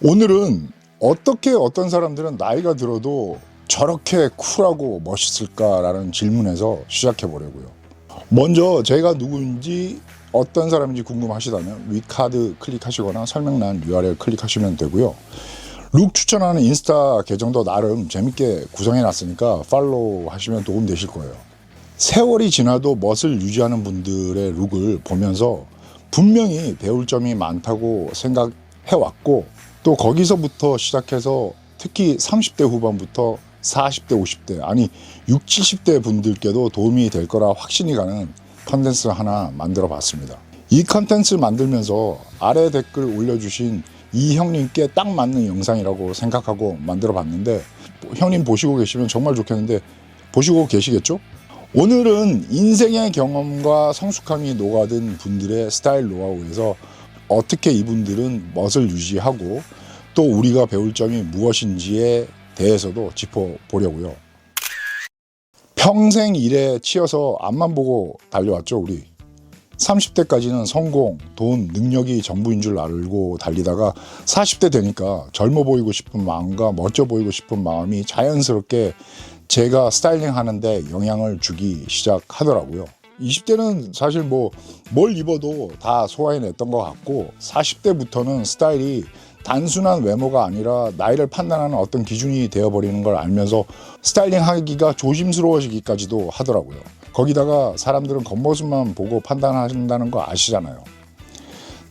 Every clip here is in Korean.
오늘은 어떻게 어떤 사람들은 나이가 들어도 저렇게 쿨하고 멋있을까라는 질문에서 시작해 보려고요. 먼저 제가 누구인지 어떤 사람인지 궁금하시다면 위 카드 클릭하시거나 설명란 URL 클릭하시면 되고요. 룩 추천하는 인스타 계정도 나름 재밌게 구성해 놨으니까 팔로우 하시면 도움 되실 거예요. 세월이 지나도 멋을 유지하는 분들의 룩을 보면서 분명히 배울 점이 많다고 생각해 왔고, 또 거기서부터 시작해서 특히 30대 후반부터 40대 50대 아니 60, 70대 분들께도 도움이 될 거라 확신이 가는 컨텐츠 하나 만들어 봤습니다. 이 컨텐츠 만들면서 아래 댓글 올려주신 이 형님께 딱 맞는 영상이라고 생각하고 만들어 봤는데, 형님 보시고 계시면 정말 좋겠는데 보시고 계시겠죠? 오늘은 인생의 경험과 성숙함이 녹아든 분들의 스타일 노하우에서 어떻게 이분들은 멋을 유지하고 또 우리가 배울 점이 무엇인지에 대해서도 짚어보려고요. 평생 일에 치여서 앞만 보고 달려왔죠, 우리. 30대까지는 성공, 돈, 능력이 전부인 줄 알고 달리다가 40대 되니까 젊어 보이고 싶은 마음과 멋져 보이고 싶은 마음이 자연스럽게 제가 스타일링 하는데 영향을 주기 시작하더라고요. 20대는 사실 뭘 입어도 다 소화해냈던 것 같고, 40대부터는 스타일이 단순한 외모가 아니라 나이를 판단하는 어떤 기준이 되어버리는 걸 알면서 스타일링 하기가 조심스러워지기까지도 하더라고요. 거기다가 사람들은 겉모습만 보고 판단한다는 거 아시잖아요.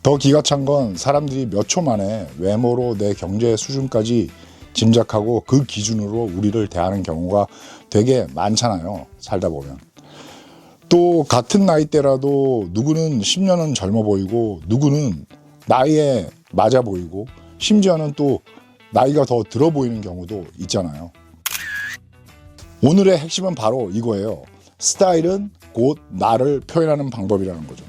더 기가 찬 건 사람들이 몇 초 만에 외모로 내 경제 수준까지 짐작하고 그 기준으로 우리를 대하는 경우가 되게 많잖아요, 살다 보면. 또 같은 나이대라도 누구는 10년은 젊어 보이고 누구는 나이에 맞아 보이고 심지어는 또 나이가 더 들어 보이는 경우도 있잖아요. 오늘의 핵심은 바로 이거예요. 스타일은 곧 나를 표현하는 방법이라는 거죠.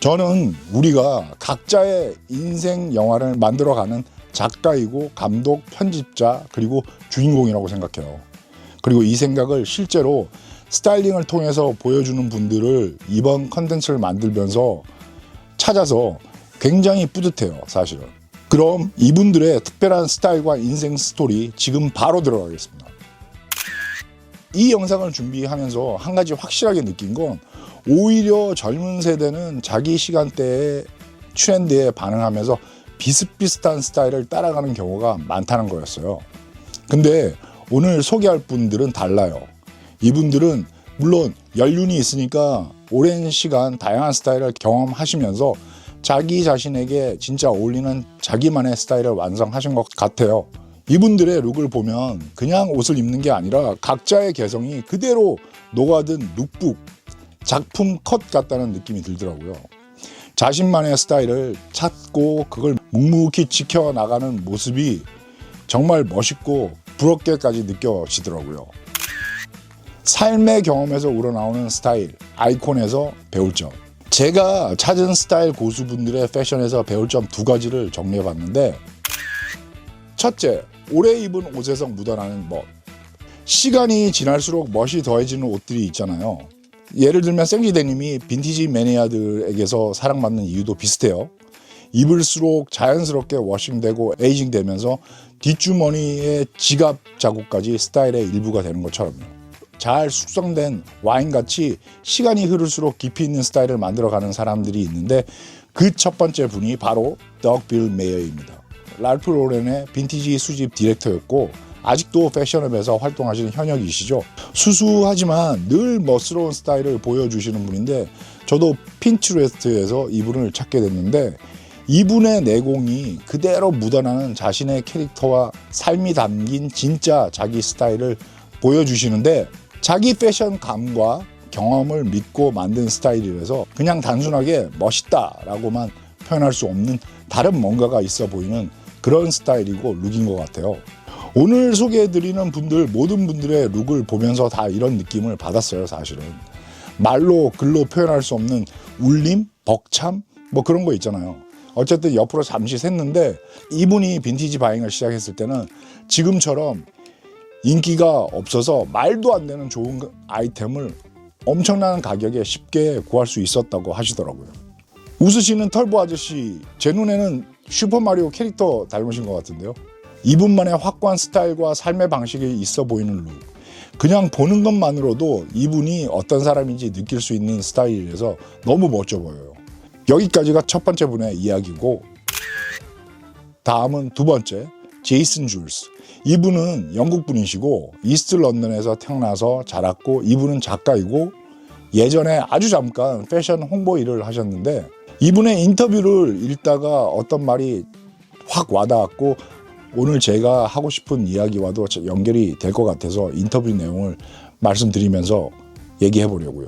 저는 우리가 각자의 인생 영화를 만들어가는 작가이고 감독, 편집자, 그리고 주인공이라고 생각해요. 그리고 이 생각을 실제로 스타일링을 통해서 보여주는 분들을 이번 컨텐츠를 만들면서 찾아서 굉장히 뿌듯해요, 사실은. 그럼 이분들의 특별한 스타일과 인생 스토리 지금 바로 들어가겠습니다. 이 영상을 준비하면서 한 가지 확실하게 느낀 건, 오히려 젊은 세대는 자기 시간대의 트렌드에 반응하면서 비슷비슷한 스타일을 따라가는 경우가 많다는 거였어요. 근데 오늘 소개할 분들은 달라요. 이분들은 물론 연륜이 있으니까 오랜 시간 다양한 스타일을 경험하시면서 자기 자신에게 진짜 어울리는 자기만의 스타일을 완성하신 것 같아요. 이분들의 룩을 보면 그냥 옷을 입는 게 아니라 각자의 개성이 그대로 녹아든 룩북, 작품 컷 같다는 느낌이 들더라고요. 자신만의 스타일을 찾고 그걸 묵묵히 지켜나가는 모습이 정말 멋있고 부럽게까지 느껴지더라고요. 삶의 경험에서 우러나오는 스타일, 아이콘에서 배울 점. 제가 찾은 스타일 고수분들의 패션에서 배울 점 두 가지를 정리해 봤는데, 첫째, 오래 입은 옷에서 묻어나는 멋. 시간이 지날수록 멋이 더해지는 옷들이 있잖아요. 예를 들면 생지 데님이 빈티지 매니아들에게서 사랑받는 이유도 비슷해요. 입을수록 자연스럽게 워싱되고 에이징되면서 뒷주머니의 지갑 자국까지 스타일의 일부가 되는 것처럼요. 잘 숙성된 와인같이 시간이 흐를수록 깊이 있는 스타일을 만들어가는 사람들이 있는데, 그 첫 번째 분이 바로 덕 빌 메이어입니다. 랄프 로렌의 빈티지 수집 디렉터였고 아직도 패션업에서 활동하시는 현역이시죠. 수수하지만 늘 멋스러운 스타일을 보여주시는 분인데, 저도 핀트레스트에서 이분을 찾게 됐는데, 이분의 내공이 그대로 묻어나는 자신의 캐릭터와 삶이 담긴 진짜 자기 스타일을 보여주시는데, 자기 패션 감과 경험을 믿고 만든 스타일이라서 그냥 단순하게 멋있다라고만 표현할 수 없는 다른 뭔가가 있어 보이는 그런 스타일이고 룩인 것 같아요. 오늘 소개해드리는 분들 모든 분들의 룩을 보면서 다 이런 느낌을 받았어요, 사실은. 말로 글로 표현할 수 없는 울림, 벅참 그런 거 있잖아요. 어쨌든 옆으로 잠시 샜는데, 이분이 빈티지 바잉을 시작했을 때는 지금처럼 인기가 없어서 말도 안 되는 좋은 아이템을 엄청난 가격에 쉽게 구할 수 있었다고 하시더라고요. 웃으시는 털보 아저씨, 제 눈에는 슈퍼마리오 캐릭터 닮으신 것 같은데요. 이분만의 확고한 스타일과 삶의 방식이 있어 보이는 룩. 그냥 보는 것만으로도 이분이 어떤 사람인지 느낄 수 있는 스타일이라서 너무 멋져 보여요. 여기까지가 첫 번째 분의 이야기고, 다음은 두 번째, 제이슨 줄스. 이분은 영국 분이시고 이스트 런던에서 태어나서 자랐고, 이분은 작가이고 예전에 아주 잠깐 패션 홍보 일을 하셨는데, 이분의 인터뷰를 읽다가 어떤 말이 확 와닿았고 오늘 제가 하고 싶은 이야기와도 연결이 될 것 같아서 인터뷰 내용을 말씀드리면서 얘기해 보려고요.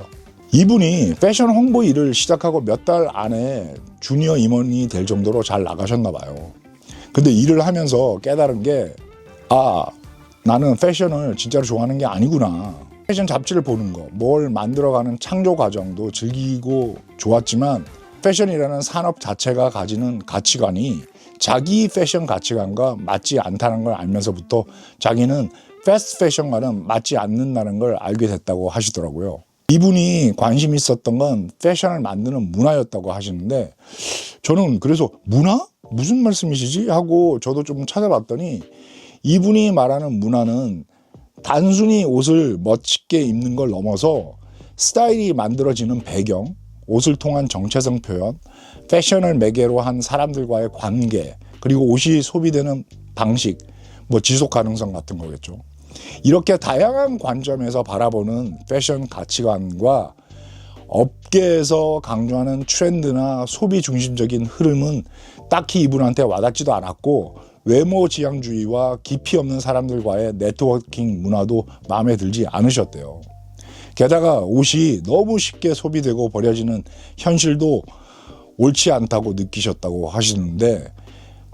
이분이 패션 홍보 일을 시작하고 몇 달 안에 주니어 임원이 될 정도로 잘 나가셨나 봐요. 근데 일을 하면서 깨달은 게, 나는 패션을 진짜로 좋아하는 게 아니구나. 패션 잡지를 보는 거, 뭘 만들어가는 창조 과정도 즐기고 좋았지만 패션이라는 산업 자체가 가지는 가치관이 자기 패션 가치관과 맞지 않다는 걸 알면서부터 자기는 패스트 패션과는 맞지 않는다는 걸 알게 됐다고 하시더라고요. 이분이 관심 있었던 건 패션을 만드는 문화였다고 하시는데, 저는 그래서 문화? 무슨 말씀이시지? 하고 저도 좀 찾아봤더니, 이분이 말하는 문화는 단순히 옷을 멋지게 입는 걸 넘어서 스타일이 만들어지는 배경, 옷을 통한 정체성 표현, 패션을 매개로 한 사람들과의 관계, 그리고 옷이 소비되는 방식, 지속 가능성 같은 거겠죠. 이렇게 다양한 관점에서 바라보는 패션 가치관과 업계에서 강조하는 트렌드나 소비 중심적인 흐름은 딱히 이분한테 와닿지도 않았고, 외모 지향주의와 깊이 없는 사람들과의 네트워킹 문화도 마음에 들지 않으셨대요. 게다가 옷이 너무 쉽게 소비되고 버려지는 현실도 옳지 않다고 느끼셨다고 하시는데,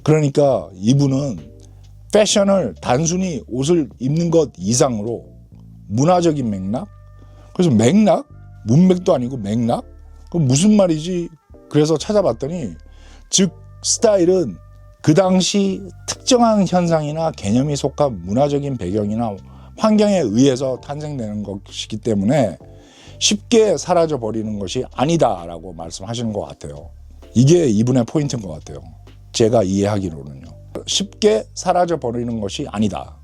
그러니까 이분은 패션을 단순히 옷을 입는 것 이상으로 문화적인 맥락? 그래서 맥락? 문맥도 아니고 맥락? 그럼 무슨 말이지? 그래서 찾아봤더니, 즉 스타일은 그 당시 특정한 현상이나 개념이 속한 문화적인 배경이나 환경에 의해서 탄생되는 것이기 때문에 쉽게 사라져 버리는 것이 아니다라고 말씀하시는 것 같아요. 이게 이분의 포인트인 것 같아요. 제가 이해하기로는요. 쉽게 사라져 버리는 것이 아니다.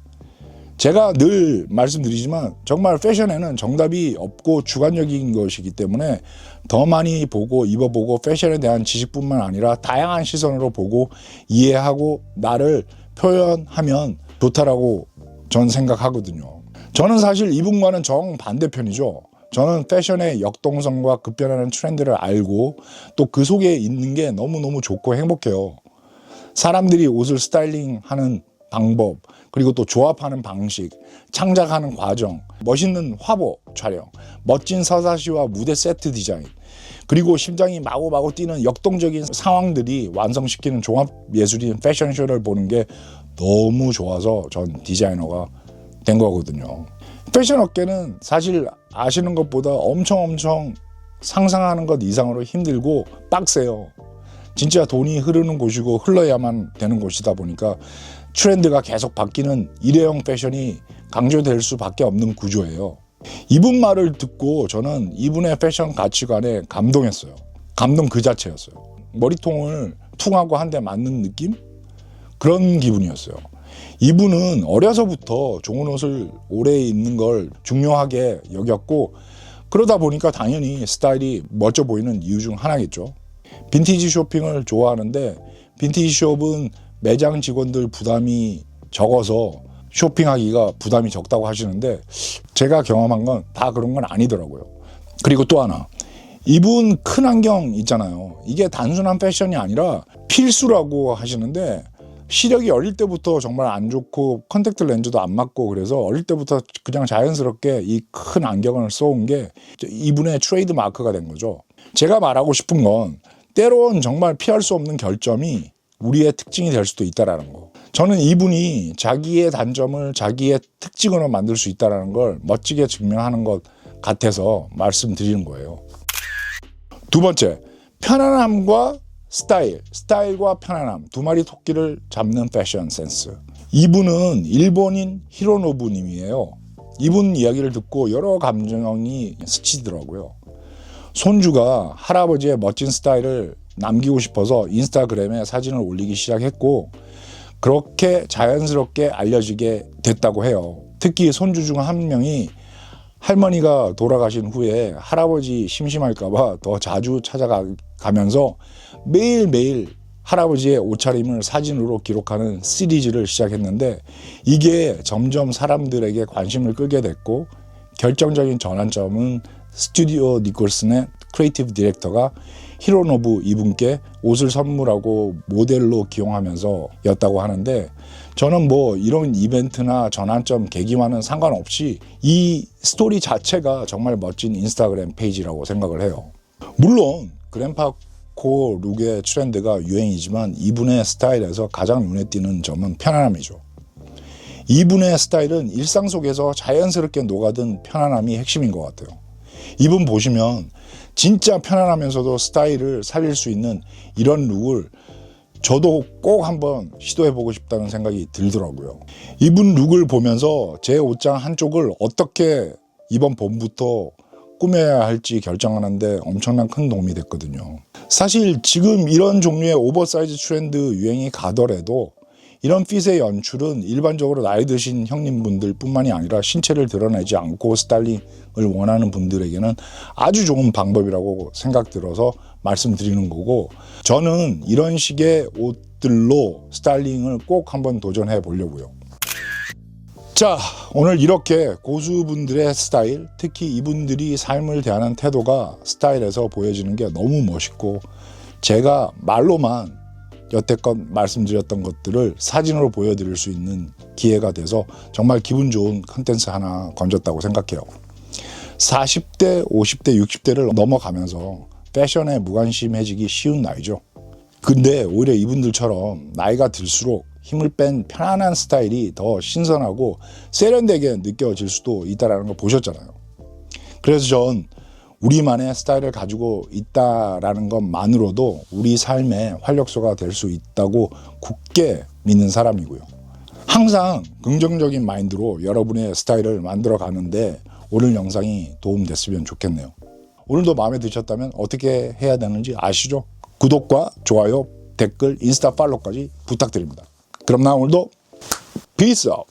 제가 늘 말씀드리지만 정말 패션에는 정답이 없고 주관적인 것이기 때문에 더 많이 보고 입어보고 패션에 대한 지식뿐만 아니라 다양한 시선으로 보고 이해하고 나를 표현하면 좋다라고 전 생각하거든요. 저는 사실 이분과는 정반대편이죠. 저는 패션의 역동성과 급변하는 트렌드를 알고 또 그 속에 있는 게 너무너무 좋고 행복해요. 사람들이 옷을 스타일링하는 방법, 그리고 또 조합하는 방식, 창작하는 과정, 멋있는 화보 촬영, 멋진 서사시와 무대 세트 디자인, 그리고 심장이 마구마구 뛰는 역동적인 상황들이 완성시키는 종합 예술인 패션쇼를 보는 게 너무 좋아서 전 디자이너가 된 거거든요. 패션 업계는 사실 아시는 것보다 엄청 상상하는 것 이상으로 힘들고 빡세요. 진짜 돈이 흐르는 곳이고 흘러야만 되는 곳이다 보니까 트렌드가 계속 바뀌는 일회용 패션이 강조될 수밖에 없는 구조예요. 이분 말을 듣고 저는 이분의 패션 가치관에 감동했어요. 감동 그 자체였어요. 머리통을 퉁하고 한 대 맞는 느낌? 그런 기분이었어요. 이분은 어려서부터 좋은 옷을 오래 입는 걸 중요하게 여겼고, 그러다 보니까 당연히 스타일이 멋져 보이는 이유 중 하나겠죠. 빈티지 쇼핑을 좋아하는데 빈티지 숍은 매장 직원들 부담이 적어서 쇼핑하기가 부담이 적다고 하시는데, 제가 경험한 건 다 그런 건 아니더라고요. 그리고 또 하나, 이분 큰 안경 있잖아요. 이게 단순한 패션이 아니라 필수라고 하시는데, 시력이 어릴 때부터 정말 안 좋고 컨택트 렌즈도 안 맞고 그래서 어릴 때부터 그냥 자연스럽게 이 큰 안경을 써온 게 이분의 트레이드 마크가 된 거죠. 제가 말하고 싶은 건 때론 정말 피할 수 없는 결점이 우리의 특징이 될 수도 있다는 거. 저는 이분이 자기의 단점을 자기의 특징으로 만들 수 있다는 걸 멋지게 증명하는 것 같아서 말씀드리는 거예요. 두 번째, 편안함과 스타일과 편안함, 두 마리 토끼를 잡는 패션 센스. 이분은 일본인 히로노부 님이에요. 이분 이야기를 듣고 여러 감정이 스치더라고요. 손주가 할아버지의 멋진 스타일을 남기고 싶어서 인스타그램에 사진을 올리기 시작했고 그렇게 자연스럽게 알려지게 됐다고 해요. 특히 손주 중 한 명이 할머니가 돌아가신 후에 할아버지 심심할까봐 더 자주 찾아가면서 매일매일 할아버지의 옷차림을 사진으로 기록하는 시리즈를 시작했는데 이게 점점 사람들에게 관심을 끌게 됐고 결정적인 전환점은 스튜디오 니콜슨의 크리에이티브 디렉터가 히로노부 이분께 옷을 선물하고 모델로 기용하면서 였다고 하는데 저는 뭐 이런 이벤트나 전환점 계기와는 상관없이 이 스토리 자체가 정말 멋진 인스타그램 페이지라고 생각을 해요. 물론 그랜파코 룩의 트렌드가 유행이지만 이분의 스타일에서 가장 눈에 띄는 점은 편안함이죠. 이분의 스타일은 일상 속에서 자연스럽게 녹아든 편안함이 핵심인 것 같아요. 이분 보시면 진짜 편안하면서도 스타일을 살릴 수 있는 이런 룩을 저도 꼭 한번 시도해보고 싶다는 생각이 들더라고요. 이분 룩을 보면서 제 옷장 한쪽을 어떻게 이번 봄부터 꾸며야 할지 결정하는데 엄청난 큰 도움이 됐거든요. 사실 지금 이런 종류의 오버사이즈 트렌드 유행이 가더라도 이런 핏의 연출은 일반적으로 나이 드신 형님분들 뿐만이 아니라 신체를 드러내지 않고 스타일링을 원하는 분들에게는 아주 좋은 방법이라고 생각 들어서 말씀드리는 거고 저는 이런 식의 옷들로 스타일링을 꼭 한번 도전해 보려고요. 자, 오늘 이렇게 고수분들의 스타일, 특히 이분들이 삶을 대하는 태도가 스타일에서 보여지는 게 너무 멋있고 제가 말로만 여태껏 말씀드렸던 것들을 사진으로 보여드릴 수 있는 기회가 돼서 정말 기분 좋은 컨텐츠 하나 건졌다고 생각해요. 40대, 50대, 60대를 넘어가면서 패션에 무관심해지기 쉬운 나이죠. 근데 오히려 이분들처럼 나이가 들수록 힘을 뺀 편안한 스타일이 더 신선하고 세련되게 느껴질 수도 있다는 걸 보셨잖아요. 그래서 전 우리만의 스타일을 가지고 있다라는 것만으로도 우리 삶의 활력소가 될 수 있다고 굳게 믿는 사람이고요. 항상 긍정적인 마인드로 여러분의 스타일을 만들어 가는데 오늘 영상이 도움됐으면 좋겠네요. 오늘도 마음에 드셨다면 어떻게 해야 되는지 아시죠? 구독과 좋아요, 댓글, 인스타 팔로우까지 부탁드립니다. 그럼 나 오늘도 피스 아웃!